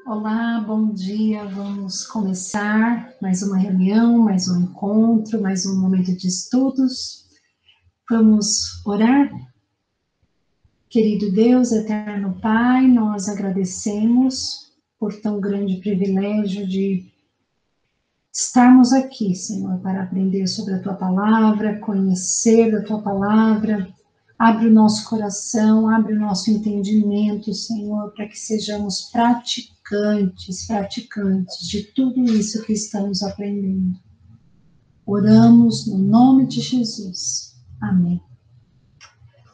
Olá, bom dia. Vamos começar mais uma reunião, mais um encontro, mais um momento de estudos. Vamos orar? Querido Deus, eterno Pai, nós agradecemos por tão grande privilégio de estarmos aqui, Senhor, para aprender sobre a Tua Palavra, conhecer a Tua Palavra. Abre o nosso coração, abre o nosso entendimento, Senhor, para que sejamos praticantes de tudo isso que estamos aprendendo. Oramos no nome de Jesus. Amém.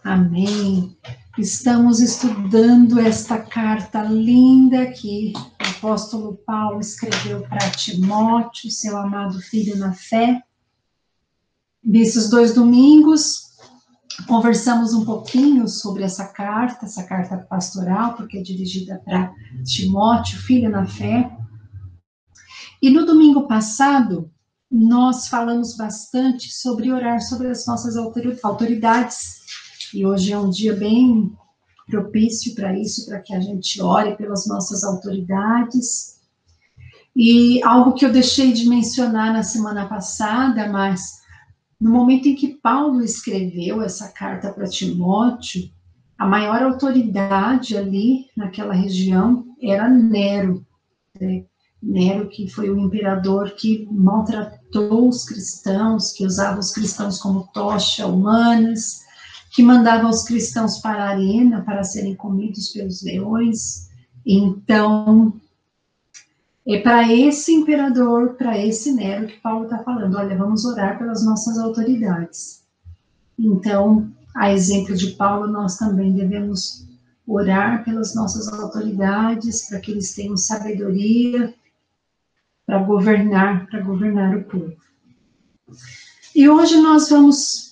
Amém. Estamos estudando esta carta linda que o apóstolo Paulo escreveu para Timóteo, seu amado filho na fé. Nesses 2 domingos, conversamos um pouquinho sobre essa carta pastoral, porque é dirigida para Timóteo, filho na fé. E no domingo passado, nós falamos bastante sobre orar sobre as nossas autoridades. E hoje é um dia bem propício para isso, para que a gente ore pelas nossas autoridades. E algo que eu deixei de mencionar na semana passada, mas no momento em que Paulo escreveu essa carta para Timóteo, a maior autoridade ali naquela região era Nero. Nero, que foi o imperador que maltratou os cristãos, que usava os cristãos como tocha humanas, que mandava os cristãos para a arena para serem comidos pelos leões. Então, é para esse imperador, para esse Nero que Paulo está falando, olha, vamos orar pelas nossas autoridades. Então, a exemplo de Paulo, nós também devemos orar pelas nossas autoridades, para que eles tenham sabedoria para governar o povo. E hoje nós vamos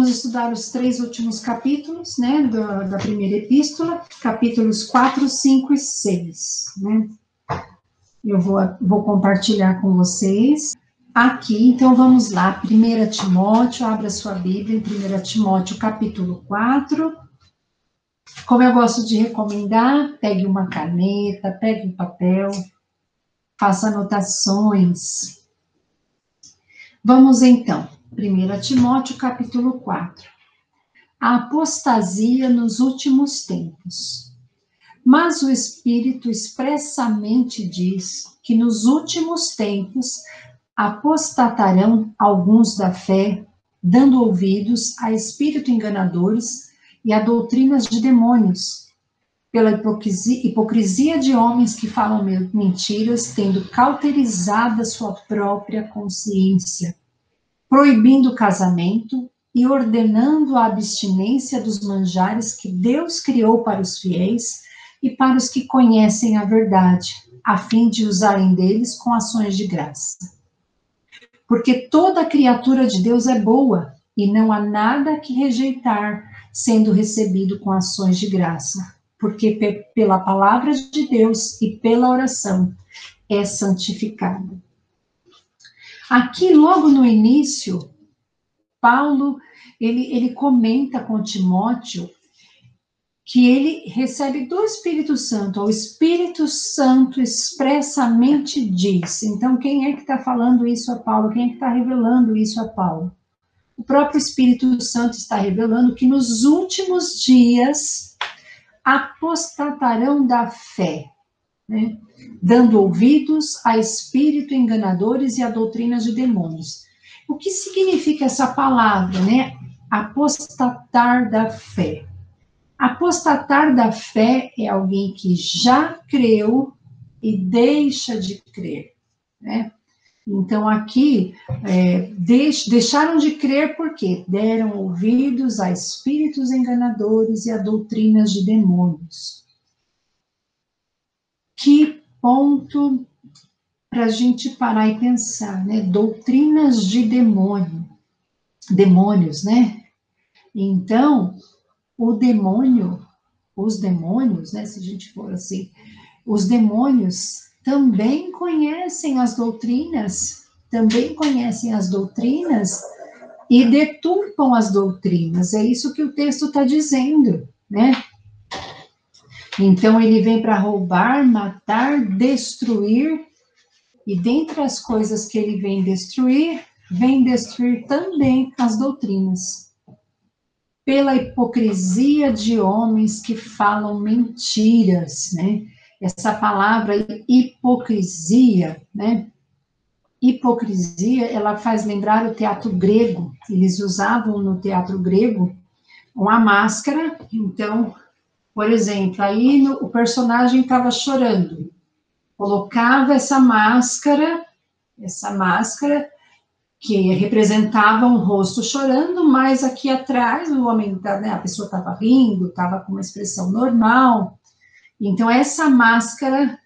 estudar os 3 últimos capítulos, né, da primeira epístola, capítulos 4, 5 e 6, né. Eu vou compartilhar com vocês aqui, então vamos lá, 1 Timóteo, abra sua Bíblia em 1 Timóteo, capítulo 4. Como eu gosto de recomendar, pegue uma caneta, pegue um papel, faça anotações. Vamos então, 1 Timóteo capítulo 4. A apostasia nos últimos tempos. Mas o Espírito expressamente diz que nos últimos tempos apostatarão alguns da fé, dando ouvidos a espíritos enganadores e a doutrinas de demônios, pela hipocrisia de homens que falam mentiras, tendo cauterizada sua própria consciência, proibindo o casamento e ordenando a abstinência dos manjares que Deus criou para os fiéis e para os que conhecem a verdade, a fim de usarem deles com ações de graça. Porque toda criatura de Deus é boa, e não há nada que rejeitar, sendo recebido com ações de graça, porque pela palavra de Deus e pela oração é santificado. Aqui, logo no início, Paulo, ele comenta com Timóteo que ele recebe do Espírito Santo. O Espírito Santo expressamente diz. Então, quem é que está falando isso a Paulo? Quem é que está revelando isso a Paulo? O próprio Espírito Santo está revelando que nos últimos dias apostatarão da fé, né? Dando ouvidos a espíritos enganadores e a doutrinas de demônios. O que significa essa palavra, né? Apostatar da fé. Apostatar da fé é alguém que já creu e deixa de crer, né? Então, aqui, deixaram de crer porque deram ouvidos a espíritos enganadores e a doutrinas de demônios. Que ponto para a gente parar e pensar, né? Doutrinas de demônios, né? Então, os demônios, né? Se a gente for assim, os demônios também conhecem as doutrinas e deturpam as doutrinas. É isso que o texto está dizendo, né? Então, ele vem para roubar, matar, destruir, e dentre as coisas que ele vem destruir também as doutrinas. Pela hipocrisia de homens que falam mentiras, né? Essa palavra hipocrisia, né? Hipocrisia, ela faz lembrar o teatro grego. Eles usavam no teatro grego uma máscara. Então, por exemplo, aí o personagem estava chorando, colocava essa máscara que representava um rosto chorando, mas aqui atrás o homem, né, a pessoa estava rindo, estava com uma expressão normal. Então, essa máscara,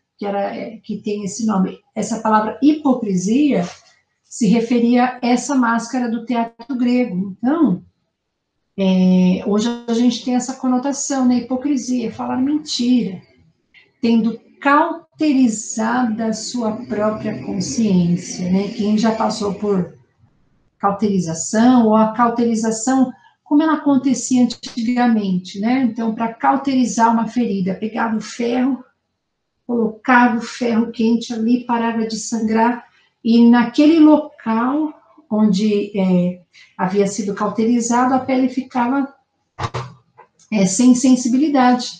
que tem esse nome, essa palavra hipocrisia, se referia a essa máscara do teatro grego. Então, hoje a gente tem essa conotação, né? Hipocrisia, falar mentira, tendo cauterizada a sua própria consciência, né? Quem já passou por cauterização, ou a cauterização, como ela acontecia antigamente, né? Então, para cauterizar uma ferida, pegava o ferro, colocava o ferro quente ali, parava de sangrar, e naquele local onde havia sido cauterizado, a pele ficava sem sensibilidade.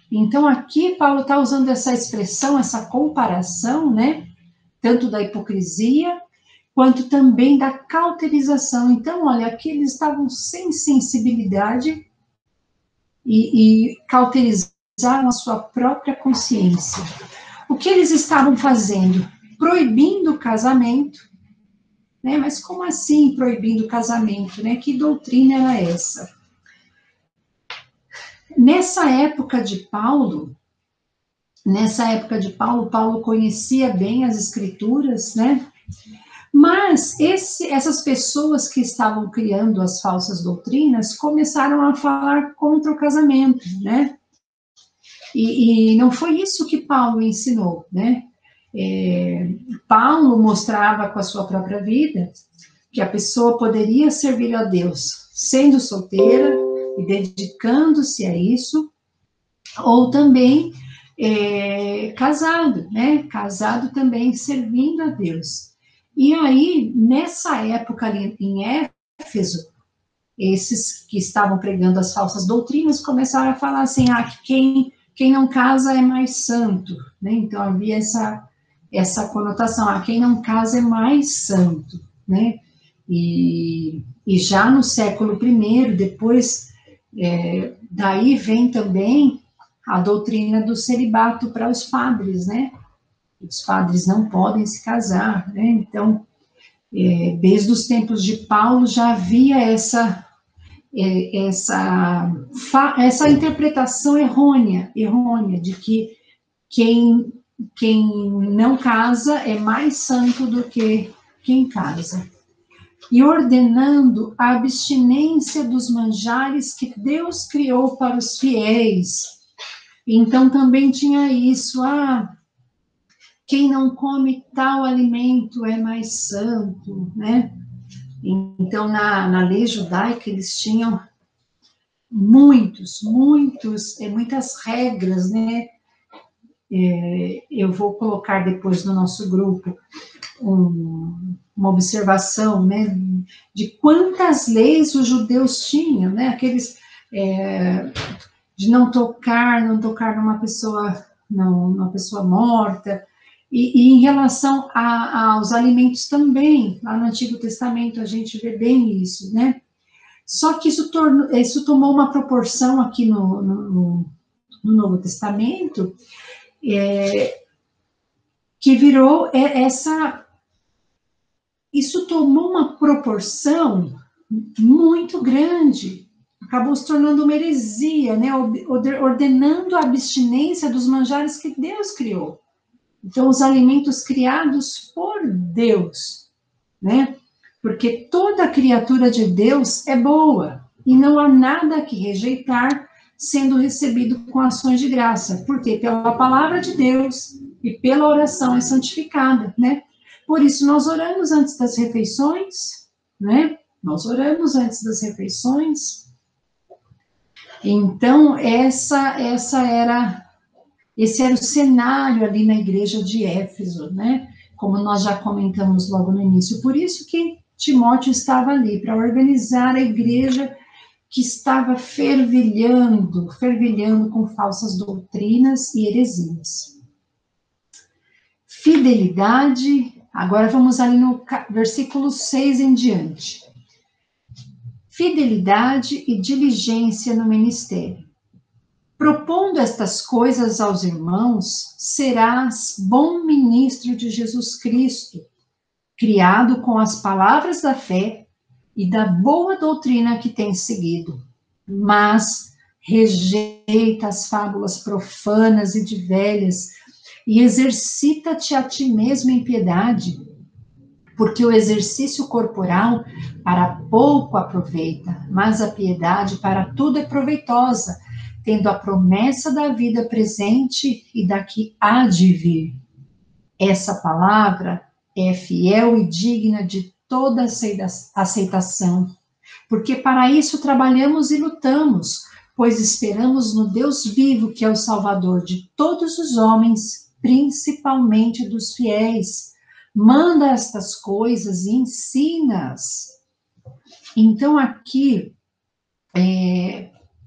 Então, aqui, Paulo está usando essa expressão, essa comparação, né? Tanto da hipocrisia, quanto também da cauterização. Então, olha, aqui eles estavam sem sensibilidade e cauterizaram a sua própria consciência. O que eles estavam fazendo? Proibindo o casamento, né? Mas como assim proibindo o casamento, né? Que doutrina era essa? Nessa época de Paulo, Paulo conhecia bem as escrituras, né? Mas essas pessoas que estavam criando as falsas doutrinas começaram a falar contra o casamento, né? E não foi isso que Paulo ensinou, né? Paulo mostrava com a sua própria vida que a pessoa poderia servir a Deus sendo solteira e dedicando-se a isso, ou também casado, né? Casado também servindo a Deus. E aí, nessa época ali em Éfeso, esses que estavam pregando as falsas doutrinas começaram a falar assim, que quem não casa é mais santo, né? Então havia essa conotação, quem não casa é mais santo, né? E já no século I, depois, daí vem também a doutrina do celibato para os padres, né? Os padres não podem se casar, né? Então, desde os tempos de Paulo já havia essa interpretação errônea de que quem não casa é mais santo do que quem casa. E ordenando a abstinência dos manjares que Deus criou para os fiéis. Então também tinha isso, quem não come tal alimento é mais santo, né? Então, na lei judaica, eles tinham muitas regras, né? Eu vou colocar depois no nosso grupo uma observação, né? De quantas leis os judeus tinham, né? Aqueles de não tocar numa pessoa morta. E em relação aos alimentos também, lá no Antigo Testamento a gente vê bem isso, né? Só que isso tomou uma proporção aqui no Novo Testamento, que virou isso tomou uma proporção muito grande, acabou se tornando uma heresia, né? Ordenando a abstinência dos manjares que Deus criou. Então, os alimentos criados por Deus, né? Porque toda criatura de Deus é boa, e não há nada que rejeitar, sendo recebido com ações de graça, porque pela palavra de Deus e pela oração é santificada, né? Por isso, nós oramos antes das refeições, né? Nós oramos antes das refeições. Então, essa era Esse era o cenário ali na igreja de Éfeso, né? Como nós já comentamos logo no início. Por isso que Timóteo estava ali, para organizar a igreja que estava fervilhando com falsas doutrinas e heresias. Fidelidade, agora vamos ali no versículo 6 em diante. Fidelidade e diligência no ministério. Propondo estas coisas aos irmãos, serás bom ministro de Jesus Cristo, criado com as palavras da fé e da boa doutrina que tens seguido. Mas rejeita as fábulas profanas e de velhas, e exercita-te a ti mesmo em piedade, porque o exercício corporal para pouco aproveita, mas a piedade para tudo é proveitosa, tendo a promessa da vida presente e da que há de vir. Essa palavra é fiel e digna de toda aceitação, porque para isso trabalhamos e lutamos, pois esperamos no Deus vivo, que é o Salvador de todos os homens, principalmente dos fiéis. Manda estas coisas e ensina-as. Então, aqui,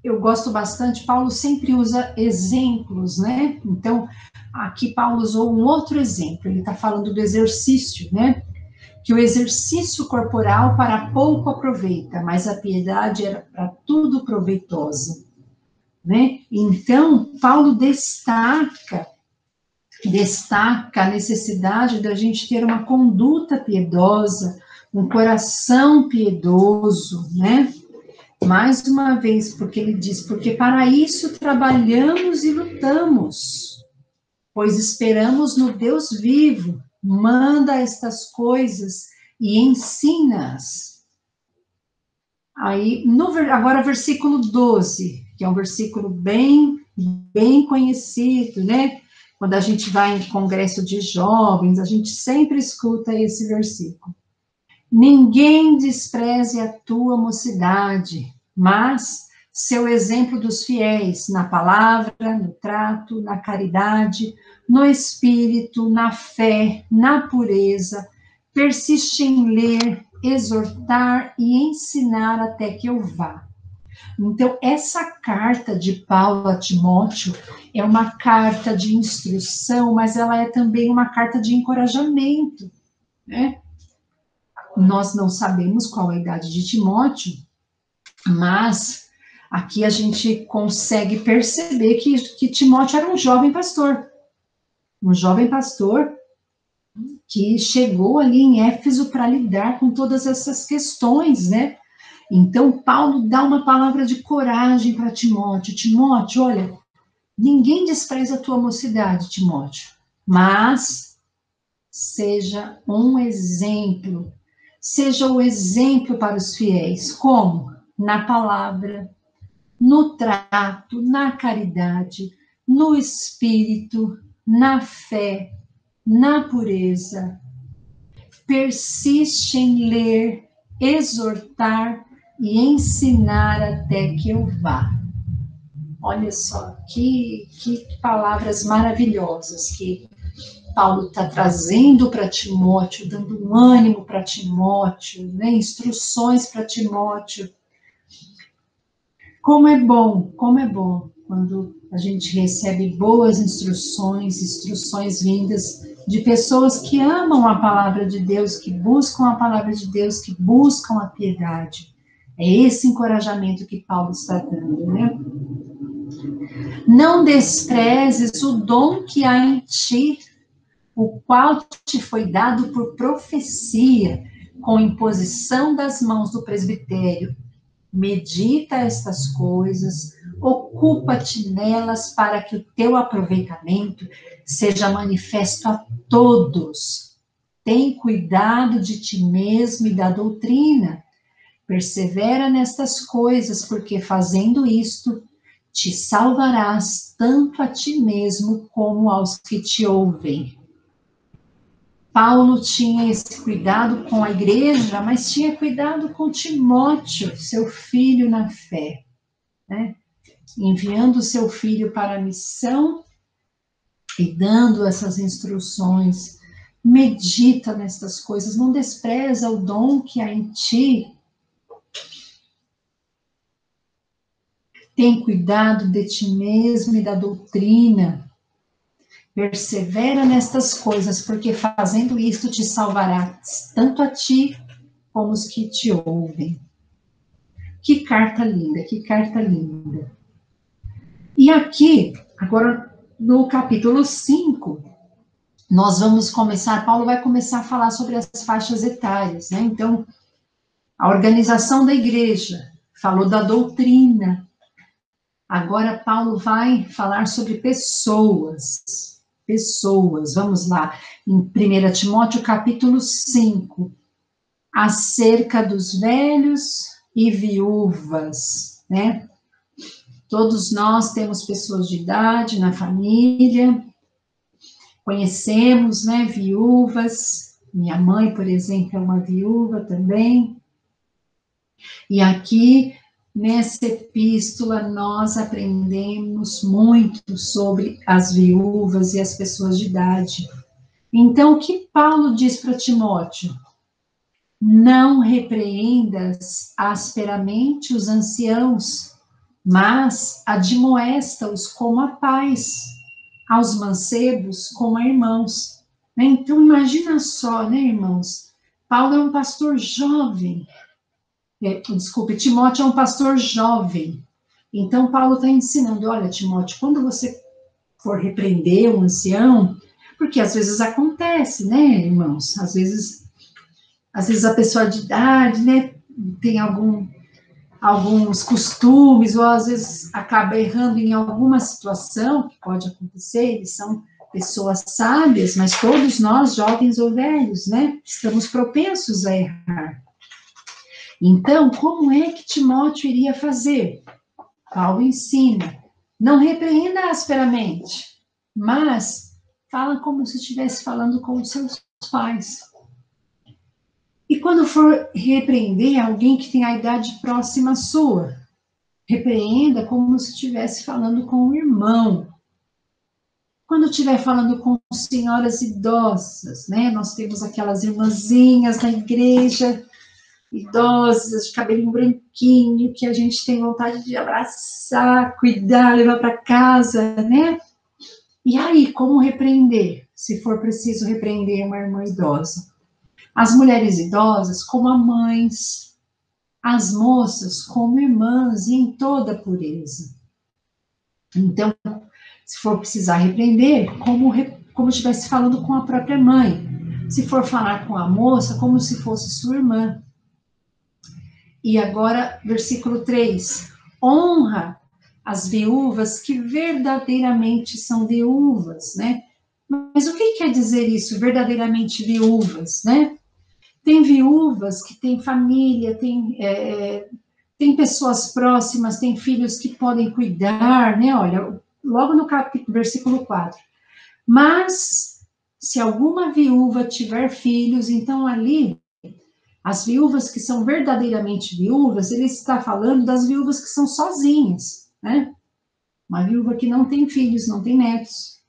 eu gosto bastante, Paulo sempre usa exemplos, né? Então, aqui Paulo usou um outro exemplo, ele está falando do exercício, né? Que o exercício corporal para pouco aproveita, mas a piedade era para tudo proveitosa, né? Então, Paulo destaca a necessidade da gente ter uma conduta piedosa, um coração piedoso, né? Mais uma vez, porque ele diz, porque para isso trabalhamos e lutamos, pois esperamos no Deus vivo, manda estas coisas e ensina-as. Aí, agora versículo 12, que é um versículo bem conhecido, né? Quando a gente vai em congresso de jovens, a gente sempre escuta esse versículo. Ninguém despreze a tua mocidade, mas seu exemplo dos fiéis na palavra, no trato, na caridade, no espírito, na fé, na pureza, persiste em ler, exortar e ensinar até que eu vá. Então, essa carta de Paulo a Timóteo é uma carta de instrução, mas ela é também uma carta de encorajamento, né? Nós não sabemos qual é a idade de Timóteo, mas aqui a gente consegue perceber que Timóteo era um jovem pastor que chegou ali em Éfeso para lidar com todas essas questões, né? Então, Paulo dá uma palavra de coragem para Timóteo. Timóteo, olha, ninguém despreza a tua mocidade, Timóteo, mas seja um exemplo. Seja o exemplo para os fiéis. Como? Na palavra, no trato, na caridade, no espírito, na fé, na pureza. Persiste em ler, exortar e ensinar até que eu vá. Olha só, que palavras maravilhosas que Paulo está trazendo para Timóteo, dando um ânimo para Timóteo, né? Instruções para Timóteo. Como é bom quando a gente recebe boas instruções vindas de pessoas que amam a palavra de Deus, que buscam a palavra de Deus, que buscam a piedade. É esse encorajamento que Paulo está dando, né? Não desprezes o dom que há em ti, o qual te foi dado por profecia, com imposição das mãos do presbitério. Medita estas coisas, ocupa-te nelas para que o teu aproveitamento seja manifesto a todos. Tem cuidado de ti mesmo e da doutrina. Persevera nestas coisas, porque fazendo isto, te salvarás tanto a ti mesmo como aos que te ouvem. Paulo tinha esse cuidado com a igreja, mas tinha cuidado com Timóteo, seu filho na fé, né? Enviando seu filho para a missão, e dando essas instruções. Medita nestas coisas, não despreza o dom que há em ti. Tem cuidado de ti mesmo e da doutrina. Persevera nestas coisas, porque fazendo isto te salvará, tanto a ti como os que te ouvem. Que carta linda, que carta linda. E aqui, agora no capítulo 5, nós vamos começar, Paulo vai começar a falar sobre as faixas etárias, né? Então, a organização da igreja, falou da doutrina. Agora Paulo vai falar sobre pessoas. Pessoas, vamos lá, em 1 Timóteo capítulo 5, acerca dos velhos e viúvas, né? Todos nós temos pessoas de idade na família, conhecemos, né, viúvas. Minha mãe, por exemplo, é uma viúva também. E aqui, nessa epístola, nós aprendemos muito sobre as viúvas e as pessoas de idade. Então, o que Paulo diz para Timóteo? Não repreendas asperamente os anciãos, mas admoesta-os como a pais, aos mancebos como a irmãos. Então, imagina só, né, irmãos? Paulo é um pastor jovem. Desculpe, Timóteo é um pastor jovem. Então, Paulo está ensinando, olha, Timóteo, quando você for repreender um ancião, porque às vezes acontece, né, irmãos? Às vezes a pessoa de idade, né, tem alguns costumes, ou às vezes acaba errando em alguma situação, que pode acontecer, eles são pessoas sábias, mas todos nós, jovens ou velhos, né, estamos propensos a errar. Então, como é que Timóteo iria fazer? Paulo ensina, não repreenda asperamente, mas fala como se estivesse falando com os seus pais. E quando for repreender alguém que tem a idade próxima à sua, repreenda como se estivesse falando com um irmão. Quando estiver falando com senhoras idosas, né? Nós temos aquelas irmãzinhas na igreja, idosas, de cabelinho branquinho, que a gente tem vontade de abraçar, cuidar, levar para casa, né? E aí, como repreender? Se for preciso repreender uma irmã idosa. As mulheres idosas, como a mães, as moças, como irmãs, e em toda pureza. Então, se for precisar repreender, como estivesse falando com a própria mãe. Se for falar com a moça, como se fosse sua irmã. E agora, versículo 3. Honra as viúvas que verdadeiramente são viúvas, né? Mas o que quer dizer isso, verdadeiramente viúvas, né? Tem viúvas que têm família, tem pessoas próximas, tem filhos que podem cuidar, né? Olha, logo no capítulo, versículo 4. Mas, se alguma viúva tiver filhos, então ali, as viúvas que são verdadeiramente viúvas, ele está falando das viúvas que são sozinhas, né? Uma viúva que não tem filhos, não tem netos.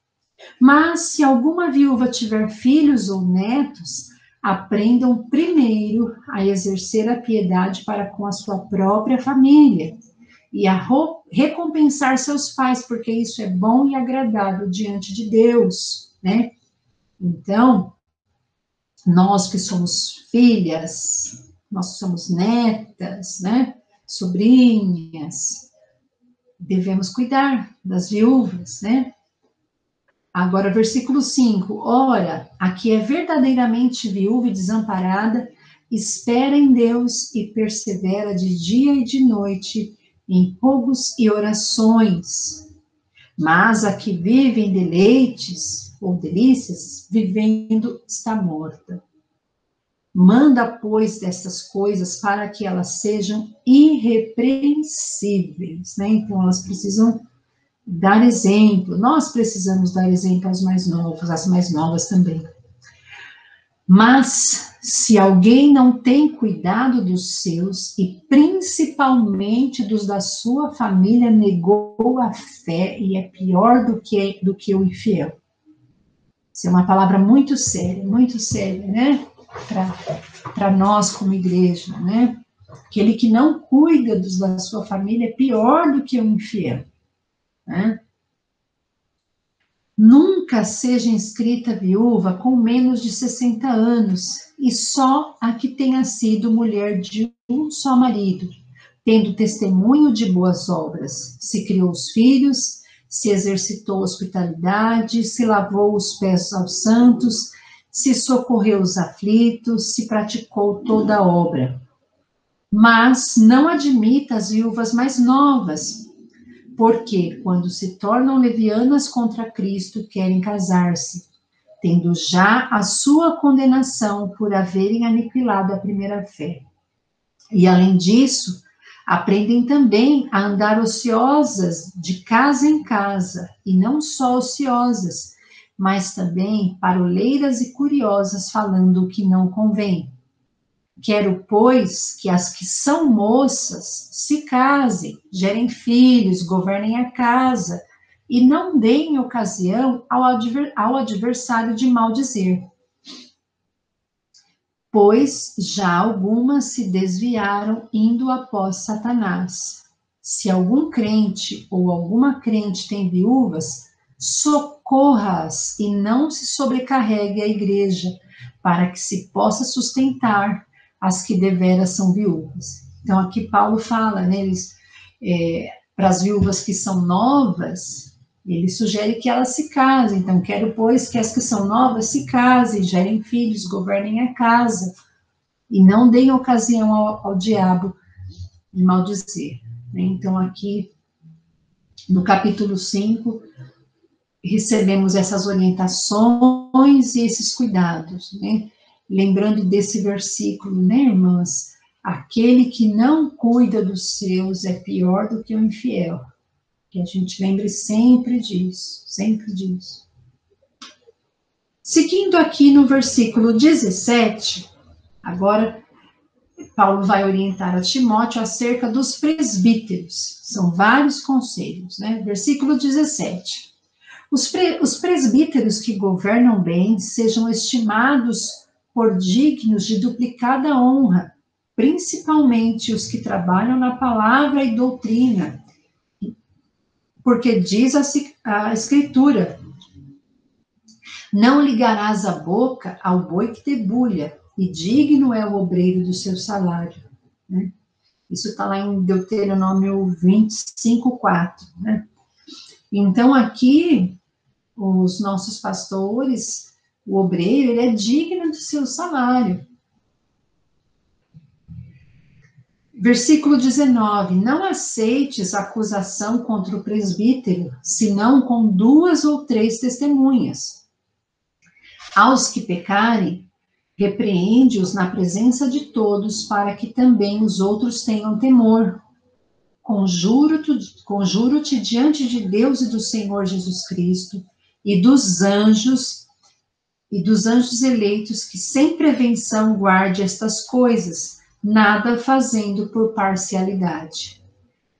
Mas, se alguma viúva tiver filhos ou netos, aprendam primeiro a exercer a piedade para com a sua própria família e a recompensar seus pais, porque isso é bom e agradável diante de Deus, né? Então, nós que somos filhas, nós que somos netas, né? Sobrinhas, devemos cuidar das viúvas, né? Agora, versículo 5. Ora, a que é verdadeiramente viúva e desamparada, espera em Deus e persevera de dia e de noite em rogos e orações. Mas a que vive em deleites ou delícias, vivendo está morta. Manda, pois, destas coisas para que elas sejam irrepreensíveis, né? Então, elas precisam dar exemplo. Nós precisamos dar exemplo aos mais novos, às mais novas também. Mas, se alguém não tem cuidado dos seus, e principalmente dos da sua família, negou a fé e é pior do que o infiel. Isso é uma palavra muito séria, né? Para nós como igreja, né? Aquele que não cuida da sua família é pior do que o infiel, né? Nunca seja inscrita viúva com menos de 60 anos, e só a que tenha sido mulher de um só marido, tendo testemunho de boas obras, se criou os filhos, se exercitou hospitalidade, se lavou os pés aos santos, se socorreu os aflitos, se praticou toda a obra. Mas não admita as viúvas mais novas, porque, quando se tornam levianas contra Cristo, querem casar-se, tendo já a sua condenação por haverem aniquilado a primeira fé. E, além disso, aprendem também a andar ociosas de casa em casa, e não só ociosas, mas também paroleiras e curiosas, falando o que não convém. Quero, pois, que as que são moças se casem, gerem filhos, governem a casa, e não deem ocasião ao adversário de maldizer. Pois já algumas se desviaram indo após Satanás. Se algum crente ou alguma crente tem viúvas, socorra-as e não se sobrecarregue a igreja, para que se possa sustentar as que deveras são viúvas. Então, aqui Paulo fala, né, para as viúvas que são novas, ele sugere que elas se casem. Então, quero, pois, que as que são novas se casem, gerem filhos, governem a casa, e não deem ocasião ao diabo de maldizer. Né? Então, aqui, no capítulo 5, recebemos essas orientações e esses cuidados, né? Lembrando desse versículo, né, irmãs? Aquele que não cuida dos seus é pior do que o infiel. Que a gente lembre sempre disso, sempre disso. Seguindo aqui no versículo 17, agora Paulo vai orientar a Timóteo acerca dos presbíteros. São vários conselhos, né? Versículo 17. Os presbíteros que governam bem sejam estimados por dignos de duplicada honra, principalmente os que trabalham na palavra e doutrina, porque diz a Escritura: não ligarás a boca ao boi que debulha, e digno é o obreiro do seu salário. Né? Isso está lá em Deuteronômio 25:4. Né? Então, aqui, os nossos pastores, o obreiro, ele é digno do seu salário. Versículo 19: não aceites acusação contra o presbítero, senão com 2 ou 3 testemunhas. Aos que pecarem, repreende-os na presença de todos, para que também os outros tenham temor. Conjuro-te diante de Deus e do Senhor Jesus Cristo e dos anjos eleitos, que sem prevenção guarde estas coisas, nada fazendo por parcialidade.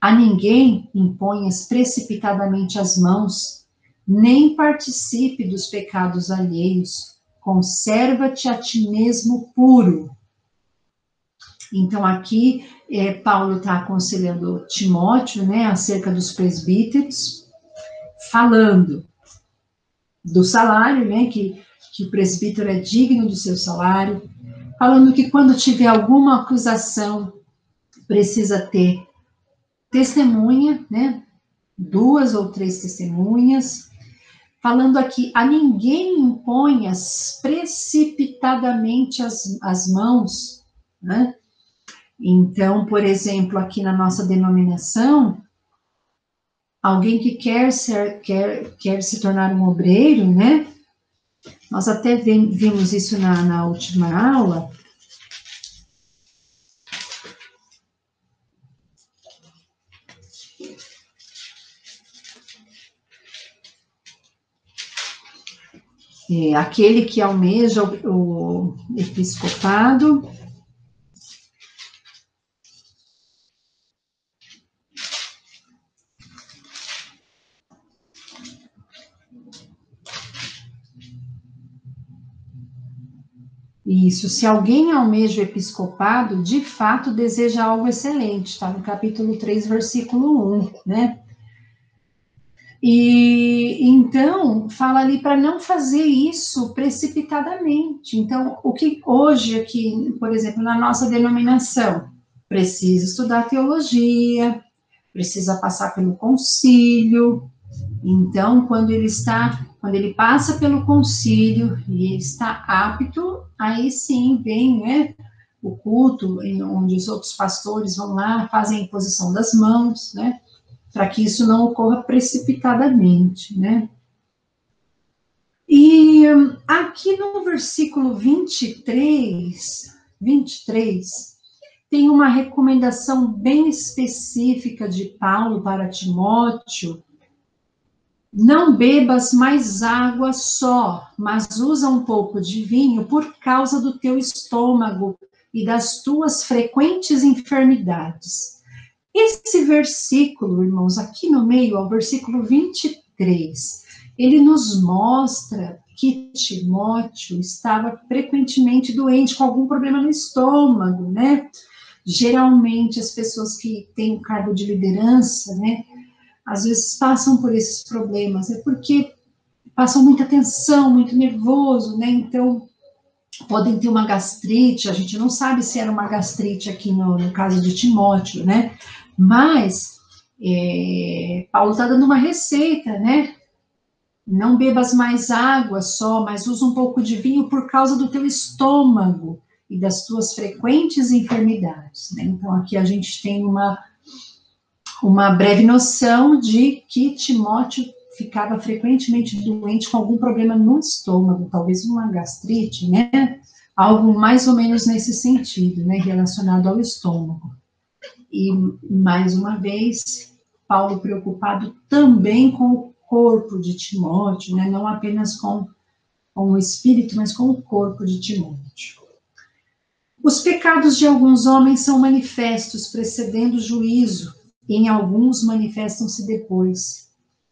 A ninguém imponhas precipitadamente as mãos, nem participe dos pecados alheios. Conserva-te a ti mesmo puro. Então, aqui, Paulo está aconselhando Timóteo, né, acerca dos presbíteros, falando do salário, né, que o presbítero é digno do seu salário, falando que quando tiver alguma acusação, precisa ter testemunha, né, 2 ou 3 testemunhas, falando aqui: a ninguém imponhas precipitadamente as mãos, né? Então, por exemplo, aqui na nossa denominação, alguém que quer se tornar um obreiro, né? Nós até vimos isso na última aula. Aquele que almeja o episcopado, Isso, se alguém almeja o episcopado, de fato deseja algo excelente, está no capítulo 3, versículo 1, né? E então fala ali para não fazer isso precipitadamente. Então, o que hoje aqui, por exemplo, na nossa denominação, precisa estudar teologia, precisa passar pelo concílio. Então, quando ele passa pelo concílio e ele está apto, aí sim vem, né, o culto, onde os outros pastores vão lá, fazem a imposição das mãos, né, para que isso não ocorra precipitadamente, né. E aqui no versículo 23, tem uma recomendação bem específica de Paulo para Timóteo. Não bebas mais água só, mas usa um pouco de vinho por causa do teu estômago e das tuas frequentes enfermidades. Esse versículo, irmãos, aqui no meio, ao versículo 23, ele nos mostra que Timóteo estava frequentemente doente, com algum problema no estômago, né? Geralmente, as pessoas que têm o cargo de liderança, né, às vezes passam por esses problemas, é porque passam muita tensão, muito nervoso, né? Então, podem ter uma gastrite, a gente não sabe se era uma gastrite aqui no caso de Timóteo, né? Mas, Paulo está dando uma receita, né? Não bebas mais água só, mas usa um pouco de vinho por causa do teu estômago e das tuas frequentes enfermidades, né? Então, aqui a gente tem uma breve noção de que Timóteo ficava frequentemente doente com algum problema no estômago, talvez uma gastrite, né? Algo mais ou menos nesse sentido, né? Relacionado ao estômago. E, mais uma vez, Paulo preocupado também com o corpo de Timóteo, né? Não apenas com o espírito, mas com o corpo de Timóteo. Os pecados de alguns homens são manifestos, precedendo o juízo, e em alguns manifestam-se depois.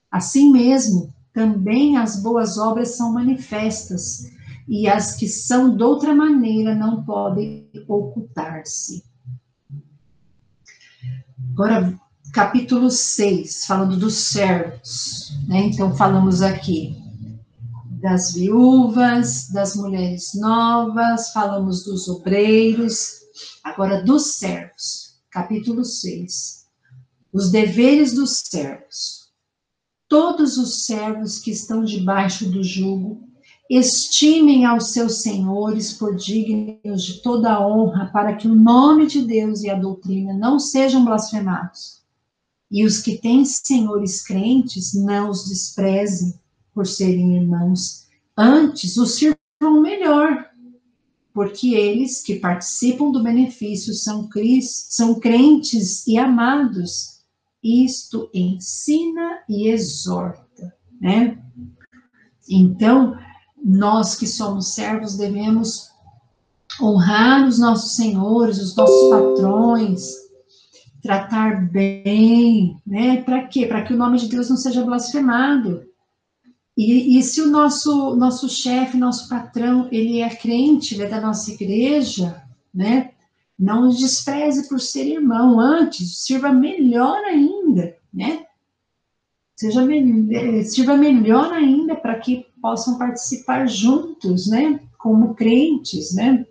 Assim mesmo, também as boas obras são manifestas, e as que são de outra maneira não podem ocultar-se. Agora, capítulo 6, falando dos servos, né? Então, falamos aqui das viúvas, das mulheres novas, falamos dos obreiros, agora dos servos, capítulo 6. Os deveres dos servos. Todos os servos que estão debaixo do jugo, estimem aos seus senhores por dignos de toda a honra, para que o nome de Deus e a doutrina não sejam blasfemados. E os que têm senhores crentes, não os desprezem por serem irmãos, antes os sirvam melhor, porque eles que participam do benefício são crentes e amados. Isto ensina e exorta, né? Então, nós que somos servos devemos honrar os nossos senhores, os nossos patrões, tratar bem, né? Para quê? Para que o nome de Deus não seja blasfemado. E se o nosso chefe, nosso patrão, ele é crente, ele é da nossa igreja, né? Não os despreze por ser irmão, antes, sirva melhor ainda, né? Sirva melhor ainda para que possam participar juntos, né? Como crentes, né?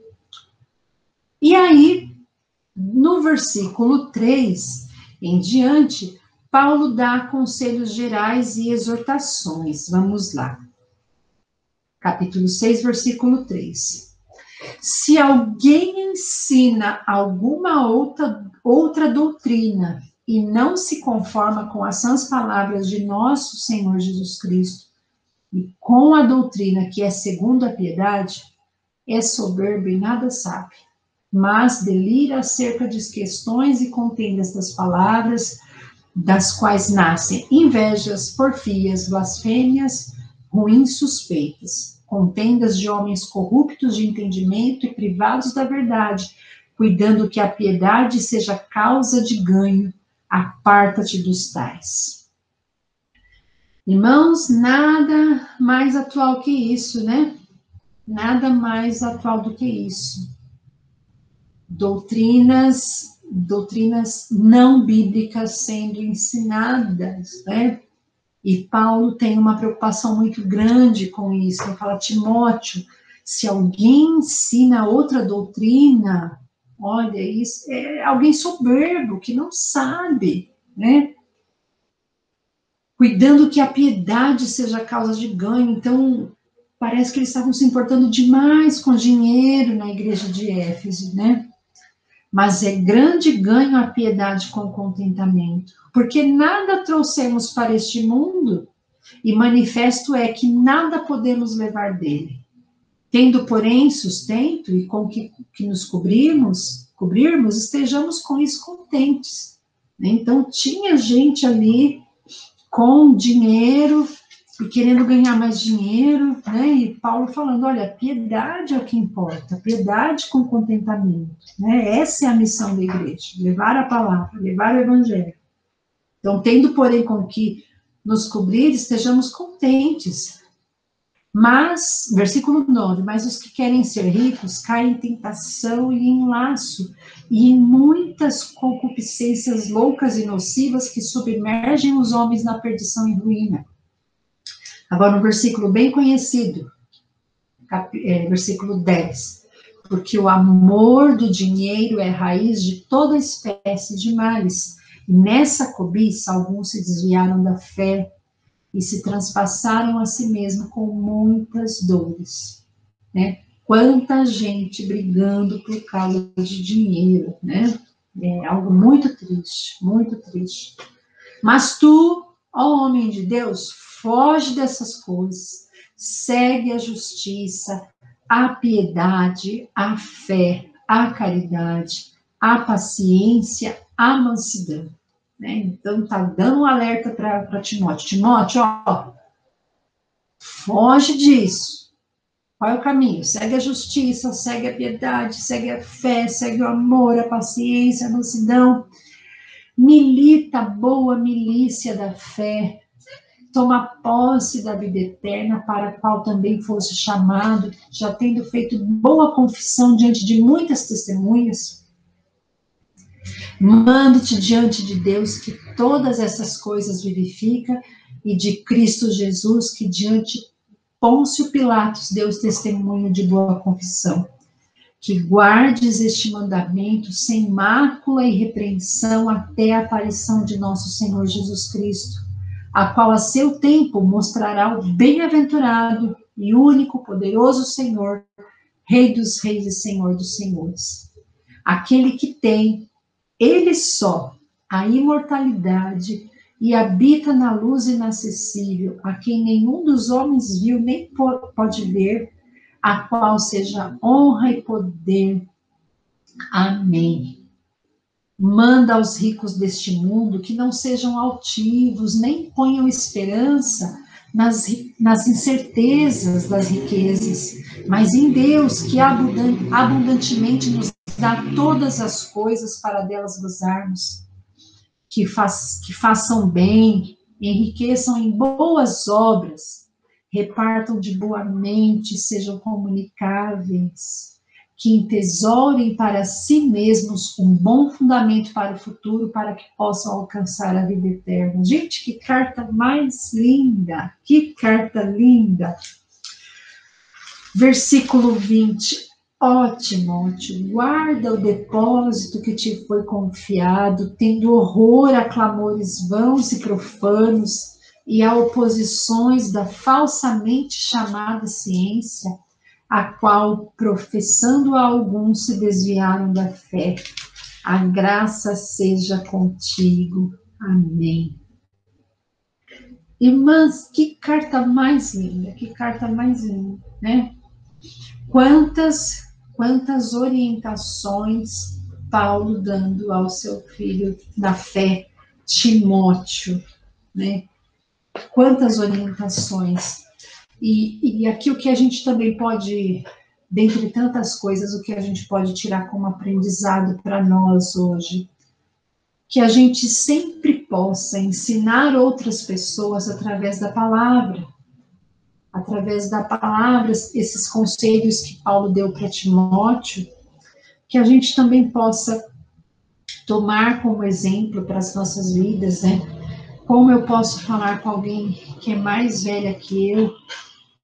E aí, no versículo 3 em diante, Paulo dá conselhos gerais e exortações. Vamos lá. Capítulo 6, versículo 3. Se alguém ensina alguma outra doutrina e não se conforma com as sãs palavras de nosso Senhor Jesus Cristo e com a doutrina que é segundo a piedade, é soberbo e nada sabe, mas delira acerca de questões e contendas das palavras, das quais nascem invejas, porfias, blasfêmias, ruins suspeitas, contendas de homens corruptos de entendimento e privados da verdade, cuidando que a piedade seja causa de ganho, aparta-te dos tais. Irmãos, nada mais atual que isso, né? Nada mais atual do que isso. Doutrinas não bíblicas sendo ensinadas, né? E Paulo tem uma preocupação muito grande com isso. Ele fala, Timóteo, se alguém ensina outra doutrina, olha, isso é alguém soberbo, que não sabe, né? Cuidando que a piedade seja causa de ganho. Então, parece que eles estavam se importando demais com dinheiro na igreja de Éfeso, né? Mas é grande ganho a piedade com contentamento, porque nada trouxemos para este mundo, e manifesto é que nada podemos levar dele. Tendo, porém, sustento e com que nos cobrirmos, estejamos com isso contentes. Então, tinha gente ali com dinheiro e querendo ganhar mais dinheiro, né? E Paulo falando, olha, piedade é o que importa, piedade com contentamento, né? Essa é a missão da igreja, levar a palavra, levar o evangelho. Então, tendo, porém, com que nos cobrir, estejamos contentes. Mas, versículo 9, mas os que querem ser ricos caem em tentação e em laço, e em muitas concupiscências loucas e nocivas que submergem os homens na perdição e ruína. Agora, um versículo bem conhecido, versículo 10. Porque o amor do dinheiro é raiz de toda espécie de males, e nessa cobiça alguns se desviaram da fé e se transpassaram a si mesmo com muitas dores, né? Quanta gente brigando por causa de dinheiro, né? É algo muito triste, muito triste. Mas tu, ó homem de Deus, foge dessas coisas, segue a justiça, a piedade, a fé, a caridade, a paciência, a mansidão. Né? Então, tá dando um alerta para Timóteo. Timóteo, ó, foge disso. Qual é o caminho? Segue a justiça, segue a piedade, segue a fé, segue o amor, a paciência, a mansidão. Milita a boa milícia da fé. Toma posse da vida eterna, para a qual também fosse chamado, já tendo feito boa confissão diante de muitas testemunhas. Mando-te diante de Deus que todas essas coisas verifica e de Cristo Jesus que diante Pôncio Pilatos deu testemunho de boa confissão. Que guardes este mandamento sem mácula e repreensão até a aparição de nosso Senhor Jesus Cristo, a qual a seu tempo mostrará o bem-aventurado e único poderoso Senhor, Rei dos reis e Senhor dos senhores. Aquele que tem ele só, a imortalidade, e habita na luz inacessível, a quem nenhum dos homens viu nem pode ver, a qual seja honra e poder. Amém. Manda aos ricos deste mundo que não sejam altivos, nem ponham esperança nas incertezas das riquezas, mas em Deus, que abundantemente nos dá todas as coisas para delas gozarmos, que façam bem, enriqueçam em boas obras, repartam de boa mente, sejam comunicáveis, que entesourem para si mesmos um bom fundamento para o futuro, para que possam alcançar a vida eterna. Gente, que carta mais linda! Que carta linda! Versículo 20. Ó Timóteo, guarda o depósito que te foi confiado, tendo horror a clamores vãos e profanos e a oposições da falsamente chamada ciência, a qual, professando a alguns, se desviaram da fé. A graça seja contigo. Amém. Irmãs, que carta mais linda, né? Quantas orientações Paulo dando ao seu filho da fé, Timóteo, né? Quantas orientações. E aqui o que a gente também pode, dentre tantas coisas, o que a gente pode tirar como aprendizado para nós hoje, que a gente sempre possa ensinar outras pessoas através da palavra. através da palavra, esses conselhos que Paulo deu para Timóteo, que a gente também possa tomar como exemplo para as nossas vidas, né? Como eu posso falar com alguém que é mais velha que eu,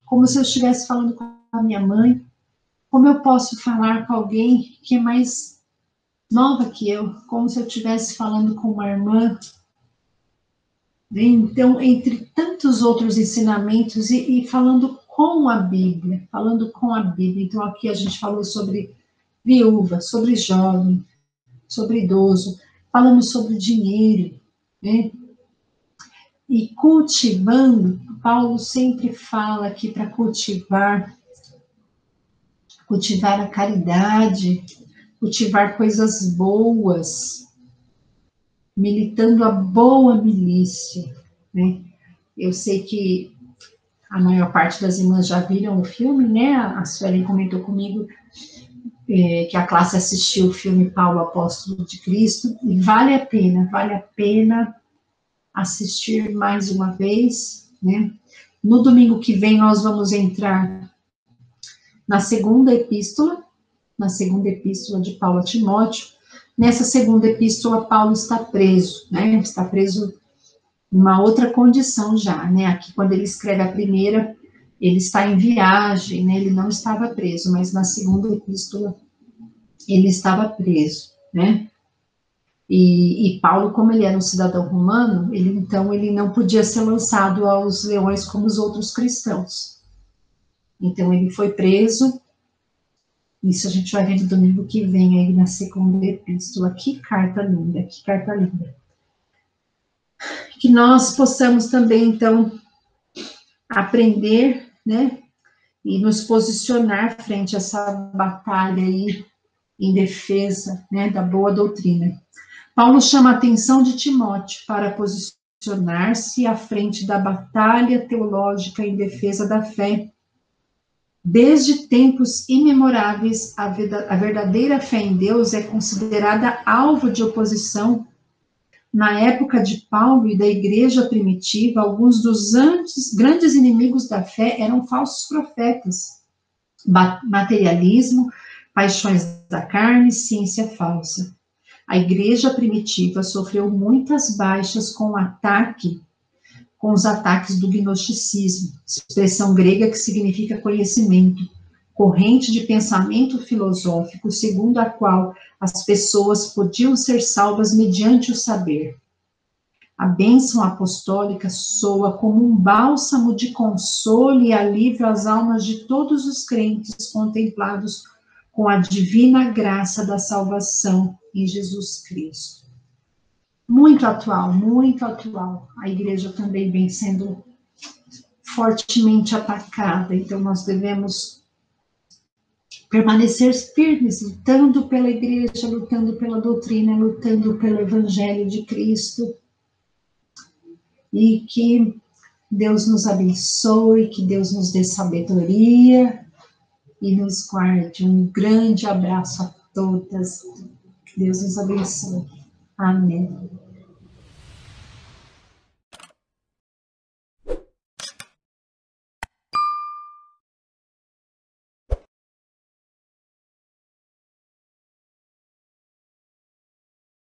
como se eu estivesse falando com a minha mãe, como eu posso falar com alguém que é mais nova que eu, como se eu estivesse falando com uma irmã. Então, entre tantos outros ensinamentos e falando com a Bíblia, Então, aqui a gente falou sobre viúva, sobre jovem, sobre idoso, falamos sobre dinheiro, né? E cultivando, Paulo sempre fala que para cultivar a caridade, cultivar coisas boas, militando a boa milícia, né? Eu sei que a maior parte das irmãs já viram o filme, né? A Suelen comentou comigo que a classe assistiu o filme Paulo, Apóstolo de Cristo, e vale a pena assistir mais uma vez, né? No domingo que vem nós vamos entrar na segunda epístola de Paulo a Timóteo. Nessa segunda epístola, Paulo está preso, né? Está preso em uma outra condição já, né? Aqui, quando ele escreve a primeira, ele está em viagem, né? Ele não estava preso, mas na segunda epístola, ele estava preso, né? E Paulo, como ele era um cidadão romano, ele não podia ser lançado aos leões como os outros cristãos. Então, ele foi preso. Isso a gente vai ver no domingo que vem, aí na segunda epístola. Que carta linda, que carta linda. Que nós possamos também, então, aprender, né, e nos posicionar frente a essa batalha aí, em defesa, né, da boa doutrina. Paulo chama a atenção de Timóteo para posicionar-se à frente da batalha teológica em defesa da fé. Desde tempos imemoráveis, a verdadeira fé em Deus é considerada alvo de oposição. Na época de Paulo e da igreja primitiva, alguns dos grandes inimigos da fé eram falsos profetas, materialismo, paixões da carne, ciência falsa. A igreja primitiva sofreu muitas baixas com os ataques do gnosticismo, expressão grega que significa conhecimento, corrente de pensamento filosófico segundo a qual as pessoas podiam ser salvas mediante o saber. A bênção apostólica soa como um bálsamo de consolo e alívio às almas de todos os crentes contemplados com a divina graça da salvação em Jesus Cristo. Muito atual, muito atual. A igreja também vem sendo fortemente atacada, então nós devemos permanecer firmes, lutando pela igreja, lutando pela doutrina, lutando pelo evangelho de Cristo, e que Deus nos abençoe, que Deus nos dê sabedoria e nos guarde. Um grande abraço a todas, que Deus nos abençoe. Amém.